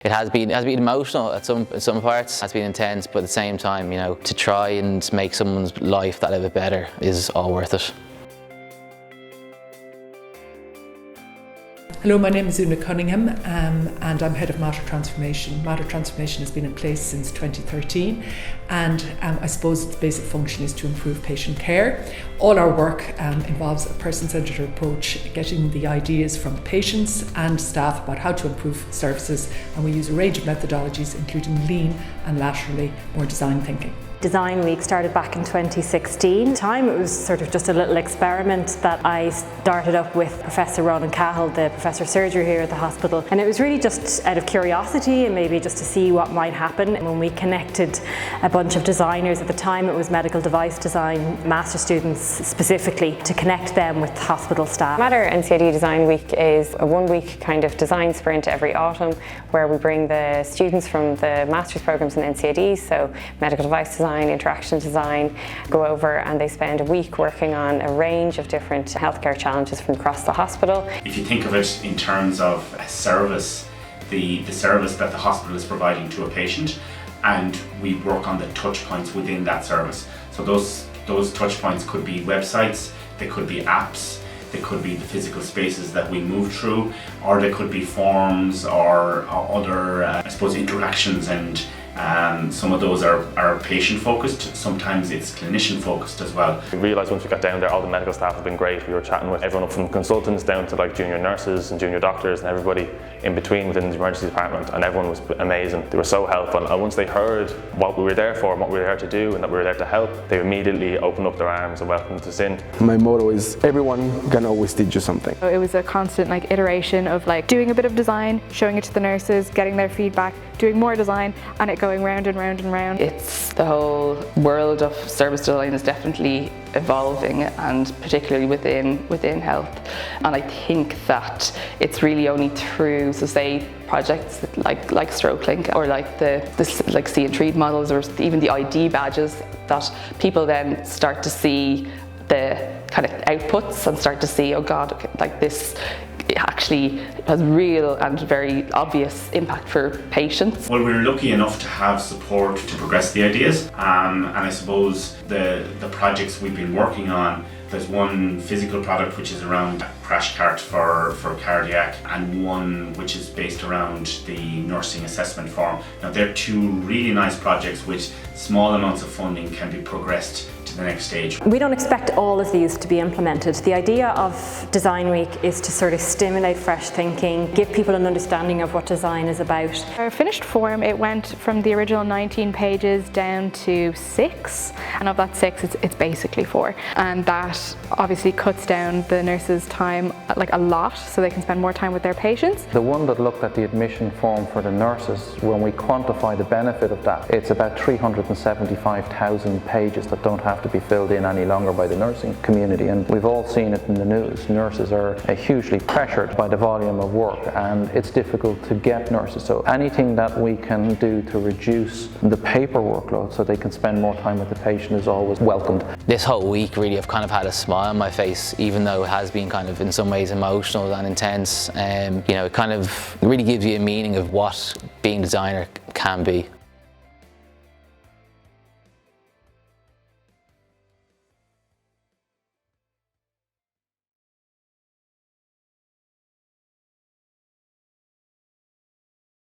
It has been emotional at some parts. It has been intense, but at the same time, to try and make someone's life that little bit better is all worth it. Hello, my name is Una Cunningham and I'm Head of Matter Transformation. Matter Transformation has been in place since 2013 and I suppose its basic function is to improve patient care. All our work involves a person-centred approach, getting the ideas from patients and staff about how to improve services, and we use a range of methodologies including lean and laterally more design thinking. Design Week started back in 2016. At the time it was sort of just a little experiment that I started up with Professor Ronan Cahill, the Professor of Surgery here at the hospital, and it was really just out of curiosity and maybe just to see what might happen. And when we connected a bunch of designers, at the time it was medical device design master students specifically, to connect them with hospital staff. Matter NCAD Design Week is a one-week kind of design sprint every autumn where we bring the students from the master's programs in NCAD, so medical device design, interaction design, go over and they spend a week working on a range of different healthcare challenges from across the hospital. If you think of it in terms of a service, the service that the hospital is providing to a patient, and we work on the touch points within that service. So those touch points could be websites, they could be apps, they could be the physical spaces that we move through, or they could be forms or other, I suppose, interactions, and some of those are patient focused, sometimes it's clinician focused as well. We realised once we got down there, all the medical staff have been great. We were chatting with everyone up from consultants down to like junior nurses and junior doctors and everybody in between within the emergency department, and everyone was amazing. They were so helpful, and once they heard what we were there for and what we were there to do and that we were there to help, they immediately opened up their arms and welcomed us in. My motto is everyone can always teach you something. It was a constant iteration of doing a bit of design, showing it to the nurses, getting their feedback, doing more design, and it going round and round and round. It's the whole world of service design is definitely evolving, and particularly within health. And I think that it's really only through, so say, projects like Stroke Link or the See and Treat models, or even the ID badges, that people then start to see the kind of outputs and start to see, oh God, okay, this actually has real and very obvious impact for patients. Well, we're lucky enough to have support to progress the ideas, and I suppose the projects we've been working on, there's one physical product which is around a crash cart for cardiac, and one which is based around the nursing assessment form. Now they're two really nice projects which small amounts of funding can be progressed to the next stage. We don't expect all of these to be implemented. The idea of Design Week is to sort of stimulate fresh thinking, give people an understanding of what design is about. Our finished form, it went from the original 19 pages down to 6, and of that 6 it's basically 4, and that obviously cuts down the nurses' time a lot, so they can spend more time with their patients. The one that looked at the admission form for the nurses, when we quantify the benefit of that, it's about 375,000 pages that don't have to be filled in any longer by the nursing community, and we've all seen it in the news. Nurses are hugely pressured by the volume of work, and it's difficult to get nurses, so anything that we can do to reduce the paper workload so they can spend more time with the patient is always welcomed. This whole week really I've kind of had a smile on my face, even though it has been kind of in some ways emotional and intense. It kind of really gives you a meaning of what being a designer can be.